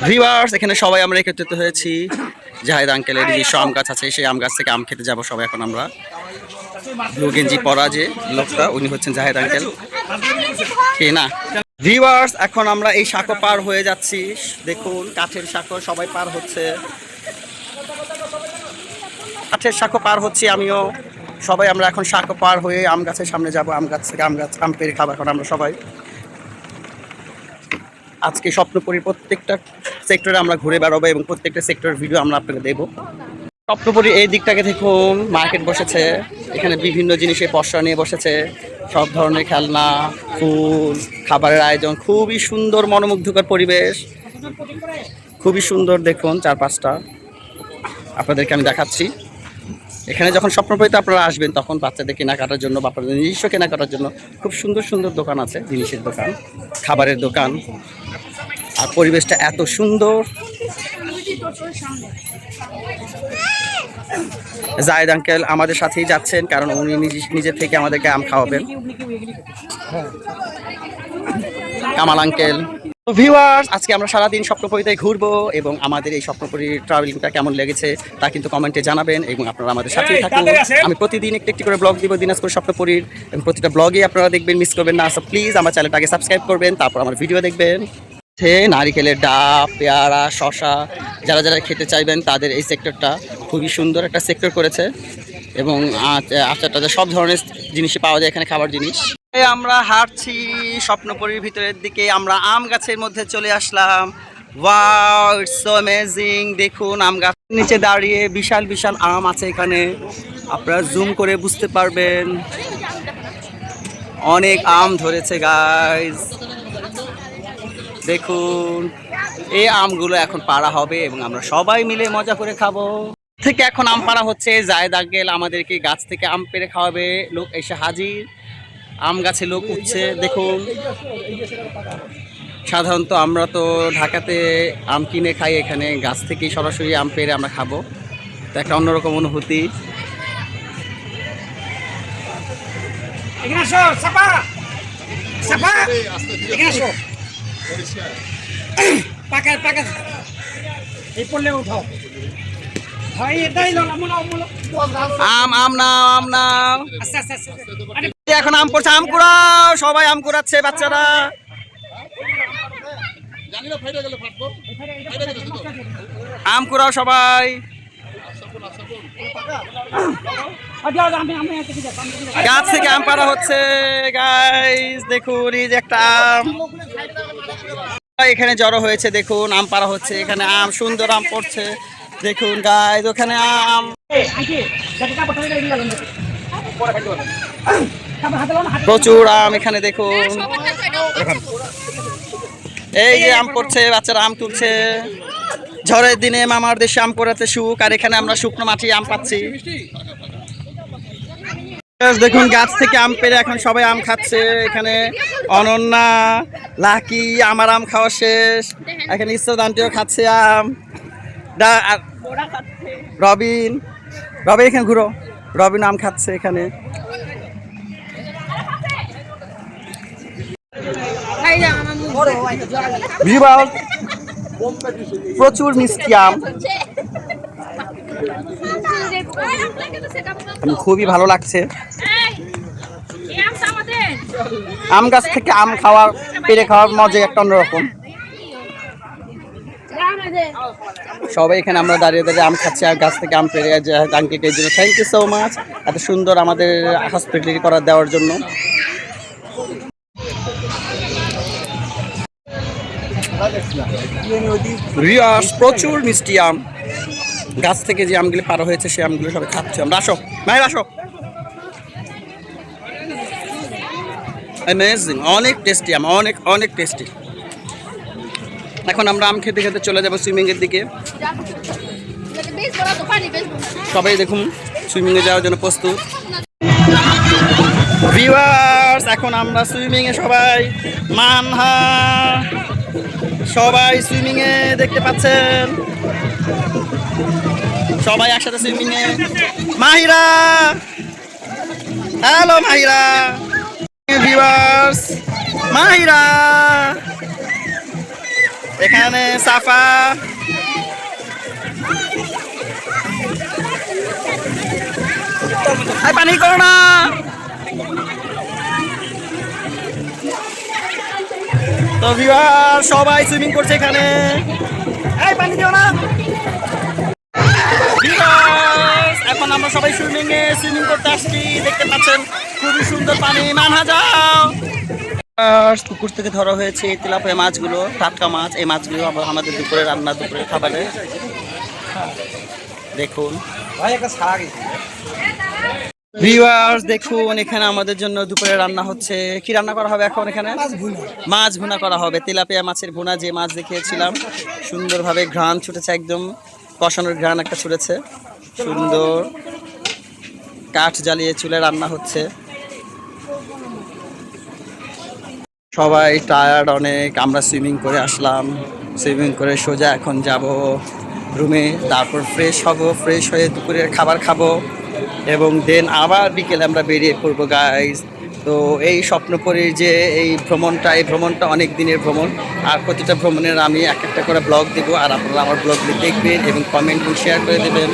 Viewers, এখানে সবাই আমরা একত্রিত হয়েছি। জাহেদ আঙ্কেলের নিজস্ব আম গাছ আছে, সেই আম গাছ থেকে আম খেতে যাব সবাই। এখন আমরা ব্লু গেঞ্জি পরা যে লোকটা, উনি হচ্ছেন জাহেদ আঙ্কেল, কে না? ভিউয়ার্স, এখন আমরা এই সাঁকো পার হয়ে যাচ্ছি। দেখুন, কাঠের সাঁকো সবাই পার হচ্ছে। কাঠের সাঁকো পার হচ্ছি আমিও। সবাই আমরা এখন সাঁকো পার হয়ে আম গাছের সামনে যাব। আম গাছ থেকে আম পেড়ে খাবো এখন আমরা সবাই। আজকে স্বপ্নপুরীর প্রত্যেকটা সেক্টরে আমরা ঘুরে বেড়াবো এবং প্রত্যেকটা সেক্টরের ভিডিও আমরা আপনাকে দেবো। স্বপ্নপুরীর এই দিকটাকে দেখুন, মার্কেট বসেছে। এখানে বিভিন্ন জিনিসের পসরা নিয়ে বসেছে, সব ধরনের খেলনা, ফুল, খাবারের আয়োজন। খুবই সুন্দর, মনোমুগ্ধকর পরিবেশ, খুবই সুন্দর। দেখুন চারপাশটা আপনাদেরকে আমি দেখাচ্ছি। এখানে যখন স্বপ্নপুরীতে আপনারা আসবেন, তখন বাচ্চাদের কেনাকাটার জন্য বা আপনাদের নিজস্ব কেনাকাটার জন্য খুব সুন্দর সুন্দর দোকান আছে, জিনিসের দোকান, খাবারের দোকান। আর পরিবেশটা এত সুন্দর। জায়েদ আঙ্কেল আমাদের সাথেই যাচ্ছেন, কারণ উনি নিজে থেকে আমাদেরকে আম খাওয়াবেন। কামাল আঙ্কেল। ভিউয়ার্স, আজকে আমরা সারাদিন স্বপ্নপুরীতে ঘুরবো এবং আমাদের এই স্বপ্নপুরীর ট্রাভেলিংটা কেমন লেগেছে তা কিন্তু কমেন্টে জানাবেন এবং আপনারা আমাদের সাথেই থাকুন। আমি প্রতিদিন একটি করে ব্লগ দিব দিনাজপুর স্বপ্নপুরীর, এবং প্রতিটা ব্লগে আপনারা দেখবেন, মিস করবেন না। সো প্লিজ আমার চ্যানেলটাকে সাবস্ক্রাইব করবেন, তারপর আমার ভিডিও দেখবেন। নারিকেলের ডাব, পেয়ারা, শশা, যারা যারা খেতে চাইবেন তাদের এই সেক্টরটা খুবই সুন্দর একটা সেক্টর করেছে। এবং আচারটা সব ধরনের জিনিসই পাওয়া যায় এখানে, খাবার জিনিস। আমরা হাঁটছি স্বপ্নপুরীর ভিতরের দিকে। আমরা আম গাছের মধ্যে চলে আসলাম। Wow, it's so amazing. দেখুন, আম গাছের নিচে দাঁড়িয়ে বিশাল বিশাল আম আছে এখানে, আপনারা জুম করে বুঝতে পারবেন। অনেক আম ধরেছে গাইস, দেখুন। এই আমগুলো এখন পাড়া হবে এবং আমরা সবাই মিলে মজা করে খাবো। থেকে এখন আম পাড়া হচ্ছে। জায়েদ আঙ্কেল আমাদেরকে গাছ থেকে আম পেড়ে খাওয়াবে। লোক এসে হাজির, আম গাছে লোক উঠছে। দেখুন, সাধারণত আমরা তো ঢাকাতে আম কিনে খাই, এখানে গাছ থেকেই সরাসরি আম পেড়ে আমরা খাবো। তো একটা অন্যরকম অনুভূতি। আম আম নাও, আম নাও। এখন আম পড়ছে, আম কুড়াও। সবাই আম কুড়াচ্ছে বাচ্চারা। আম কুড়াও সবাই। গাছ থেকে আম পাড়া হচ্ছে গাইস। দেখুন, এই যে একটা আম এখানে জড়ো হয়েছে। দেখুন, আম পাড়া হচ্ছে এখানে। আম, সুন্দর আম পড়ছে। দেখুন গাইস, ওখানে আম, প্রচুর আম এখানে। দেখুন, এই যে আম পড়ছে, বাচ্চারা আম তুলছে। ঝড়ের দিনে মামার দেশে আম পড়াতে সুখ, আর এখানে আমরা শুকনো মাটি আম পাচ্ছি। দেখুন, গাছ থেকে আম পেড়ে এখন সবাই আম খাচ্ছে। এখানে অনন্যা, লাকি, আমার আম খাওয়া শেষ। এখানে ইসরাত আন্টিও খাচ্ছে আম। রবিন, রবিন এখানে ঘুরো। রবিন আম খাচ্ছে এখানে। প্রচুর মিষ্টি আম, খুবই ভালো লাগছে। আম গাছ থেকে আম খাওয়ার, পেড়ে খাওয়ার মজা একটা অন্যরকম। সবাই এখানে আমরা দাঁড়িয়ে দাঁড়িয়ে আম খাচ্ছি আর গাছ থেকে আম পেড়ে। আঙ্কেলকে এই জন্য থ্যাংক ইউ সো মাচ, এত সুন্দর আমাদের হসপিটালিটি করা দেওয়ার জন্য। প্রচুর মিষ্টি আম, গাছ থেকে যে আমগুলি পাড়া হয়েছে সেই আমগুলো সবাই খাচ্ছে আমরা। আসো মায়ের, আসো। অ্যামেজিং, অনেক টেস্টি আম, অনেক অনেক টেস্টি। এখন আমরা আম খেতে খেতে চলে যাবো সুইমিং এর দিকে। সবাই দেখুন সুইমিংয়ে যাওয়ার জন্য প্রস্তুত। ভিউয়ার্স, এখন আমরা সুইমিংয়ে সবাই মানহা, সবাই সুইমিংয়ে দেখতে পাচ্ছেন। সবাই একসাথে সুইমিংয়ে। মাহিরা, হ্যালো মাহিরা। ভিউয়ার্স, মাহিরা এখানে সাফা, পানি করো না। তো ভিউয়ার সবাই সুইমিং করছে এখানে, পানি দিও না। এখন আমরা সবাই সুইমিং করতে আসছি, দেখতে পাচ্ছেন খুবই সুন্দর পানি। মানহা যাও। পুকুর থেকে ধরা হয়েছে এই তেলাপিয়া মাছগুলো, টাটকা মাছ। এই মাছগুলো আমাদের দুপুরে রান্না, দুপুরে খাবারে। দেখুন ভিউয়ার্স, দেখুন এখানে আমাদের জন্য দুপুরে রান্না হচ্ছে। কি রান্না করা হবে এখন? এখানে মাছ ভুনা করা হবে। তেলাপিয়া মাছের ভুনা, যে মাছ দেখিয়েছিলাম, সুন্দরভাবে ঘ্রাণ ছুটেছে, একদম কষানোর ঘ্রাণ একটা ছুটেছে। সুন্দর কাঠ জ্বালিয়ে চুলে রান্না হচ্ছে। সবাই টায়ার্ড অনেক। আমরা সুইমিং করে আসলাম, সুইমিং করে সোজা এখন যাব রুমে, তারপর ফ্রেশ হব, ফ্রেশ হয়ে দুপুরের খাবার খাবো এবং দেন আবার বিকেলে আমরা বেরিয়ে পড়বো গাইজ। তো এই স্বপ্নপুরীর যে এই ভ্রমণটা অনেক দিনের ভ্রমণ। আর প্রতিটা ভ্রমণের আমি এক একটা করে ব্লগ দেবো, আর আপনারা আমার ব্লগগুলি দেখবেন এবং কমেন্ট শেয়ার করে দেবেন।